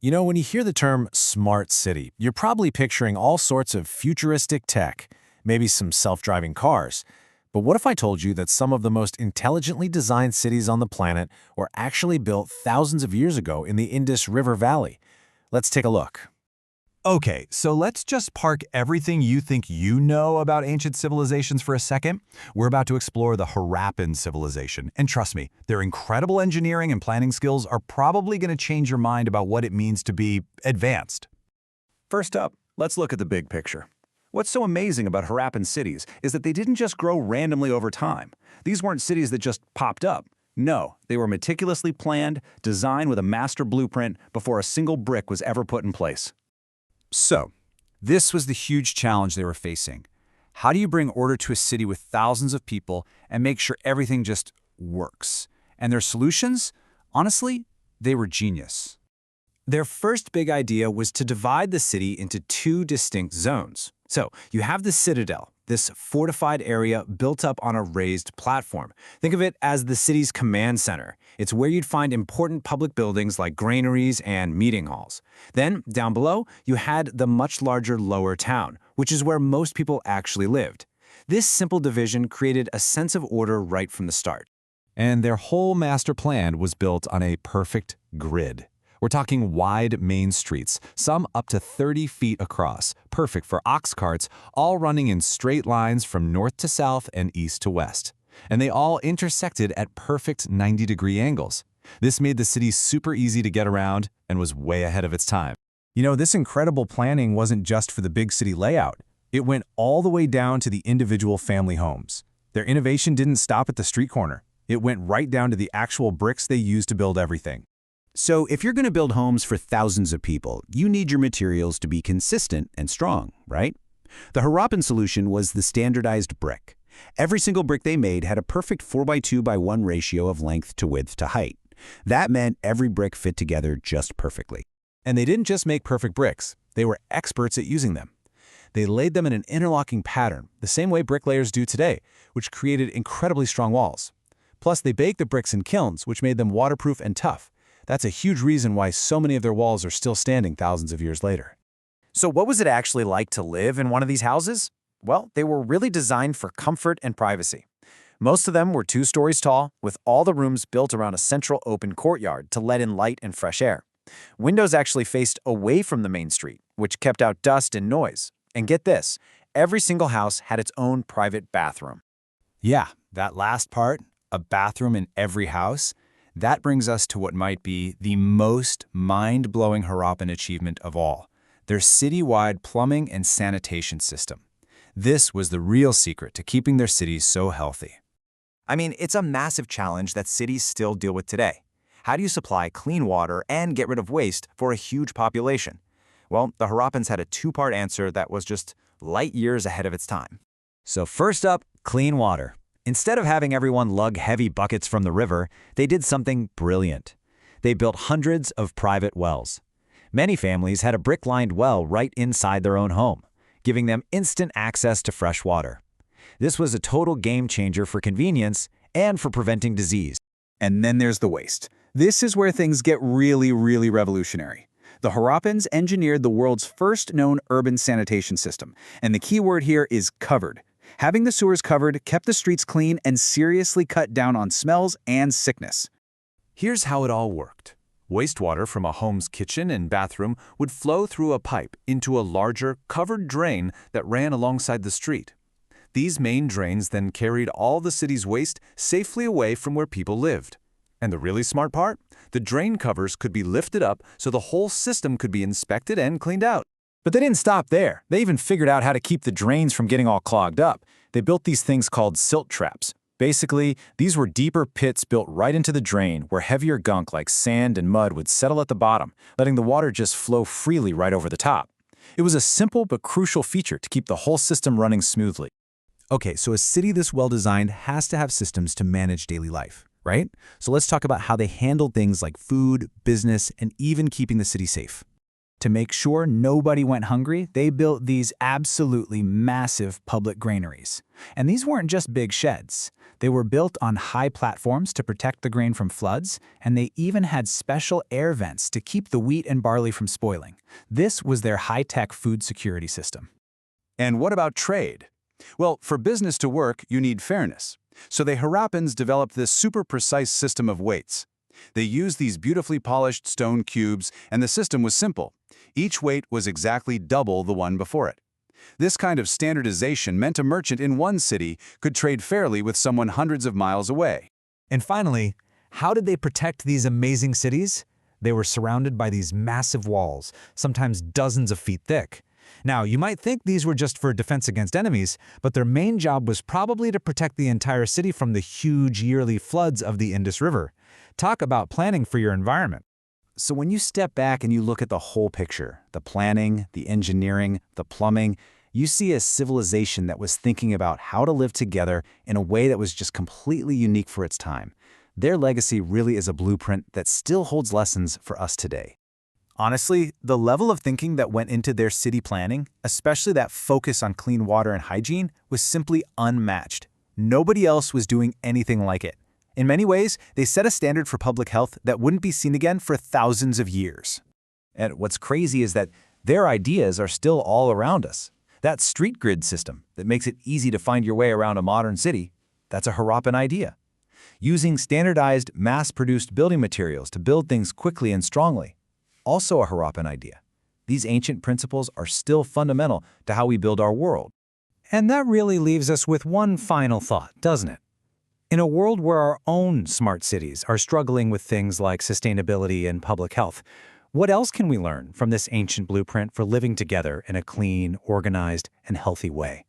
You know, when you hear the term smart city, you're probably picturing all sorts of futuristic tech, maybe some self-driving cars. But what if I told you that some of the most intelligently designed cities on the planet were actually built thousands of years ago in the Indus River Valley? Let's take a look. Okay, so let's just park everything you think you know about ancient civilizations for a second. We're about to explore the Harappan civilization, and trust me, their incredible engineering and planning skills are probably going to change your mind about what it means to be advanced. First up, let's look at the big picture. What's so amazing about Harappan cities is that they didn't just grow randomly over time. These weren't cities that just popped up. No, they were meticulously planned, designed with a master blueprint before a single brick was ever put in place. So, this was the huge challenge they were facing. How do you bring order to a city with thousands of people and make sure everything just works? And their solutions? Honestly, they were genius. Their first big idea was to divide the city into two distinct zones. So, you have the citadel, this fortified area built up on a raised platform. Think of it as the city's command center. It's where you'd find important public buildings like granaries and meeting halls. Then, down below, you had the much larger lower town, which is where most people actually lived. This simple division created a sense of order right from the start. And their whole master plan was built on a perfect grid. We're talking wide main streets, some up to 30 feet across, perfect for ox carts, all running in straight lines from north to south and east to west. And they all intersected at perfect 90-degree angles. This made the city super easy to get around and was way ahead of its time. You know, this incredible planning wasn't just for the big city layout. It went all the way down to the individual family homes. Their innovation didn't stop at the street corner. It went right down to the actual bricks they used to build everything. So if you're going to build homes for thousands of people, you need your materials to be consistent and strong, right? The Harappan solution was the standardized brick. Every single brick they made had a perfect 4:2:1 ratio of length to width to height. That meant every brick fit together just perfectly. And they didn't just make perfect bricks. They were experts at using them. They laid them in an interlocking pattern, the same way bricklayers do today, which created incredibly strong walls. Plus, they baked the bricks in kilns, which made them waterproof and tough. That's a huge reason why so many of their walls are still standing thousands of years later. So what was it actually like to live in one of these houses? Well, they were really designed for comfort and privacy. Most of them were 2 stories tall, with all the rooms built around a central open courtyard to let in light and fresh air. Windows actually faced away from the main street, which kept out dust and noise. And get this, every single house had its own private bathroom. Yeah, that last part, a bathroom in every house, that brings us to what might be the most mind-blowing Harappan achievement of all, their city-wide plumbing and sanitation system. This was the real secret to keeping their cities so healthy. I mean, it's a massive challenge that cities still deal with today. How do you supply clean water and get rid of waste for a huge population? Well, the Harappans had a 2-part answer that was just light years ahead of its time. So first up, clean water. Instead of having everyone lug heavy buckets from the river, they did something brilliant. They built hundreds of private wells. Many families had a brick-lined well right inside their own home, giving them instant access to fresh water. This was a total game changer for convenience and for preventing disease. And then there's the waste. This is where things get really revolutionary. The Harappans engineered the world's first known urban sanitation system, and the key word here is covered. Having the sewers covered kept the streets clean and seriously cut down on smells and sickness. Here's how it all worked. Wastewater from a home's kitchen and bathroom would flow through a pipe into a larger, covered drain that ran alongside the street. These main drains then carried all the city's waste safely away from where people lived. And the really smart part? The drain covers could be lifted up so the whole system could be inspected and cleaned out. But they didn't stop there. They even figured out how to keep the drains from getting all clogged up. They built these things called silt traps. Basically, these were deeper pits built right into the drain where heavier gunk like sand and mud would settle at the bottom, letting the water just flow freely right over the top. It was a simple but crucial feature to keep the whole system running smoothly. Okay, so a city this well-designed has to have systems to manage daily life, right? So let's talk about how they handled things like food, business, and even keeping the city safe. To make sure nobody went hungry, they built these absolutely massive public granaries. And these weren't just big sheds. They were built on high platforms to protect the grain from floods, and they even had special air vents to keep the wheat and barley from spoiling. This was their high-tech food security system. And what about trade? Well, for business to work, you need fairness. So the Harappans developed this super precise system of weights. They used these beautifully polished stone cubes, and the system was simple. Each weight was exactly double the one before it. This kind of standardization meant a merchant in one city could trade fairly with someone hundreds of miles away. And finally, how did they protect these amazing cities? They were surrounded by these massive walls, sometimes dozens of feet thick. Now, you might think these were just for defense against enemies, but their main job was probably to protect the entire city from the huge yearly floods of the Indus River. Talk about planning for your environment. So when you step back and you look at the whole picture, the planning, the engineering, the plumbing, you see a civilization that was thinking about how to live together in a way that was just completely unique for its time. Their legacy really is a blueprint that still holds lessons for us today. Honestly, the level of thinking that went into their city planning, especially that focus on clean water and hygiene, was simply unmatched. Nobody else was doing anything like it. In many ways, they set a standard for public health that wouldn't be seen again for thousands of years. And what's crazy is that their ideas are still all around us. That street grid system that makes it easy to find your way around a modern city, that's a Harappan idea. Using standardized, mass-produced building materials to build things quickly and strongly, also a Harappan idea. These ancient principles are still fundamental to how we build our world. And that really leaves us with one final thought, doesn't it? In a world where our own smart cities are struggling with things like sustainability and public health, what else can we learn from this ancient blueprint for living together in a clean, organized, and healthy way?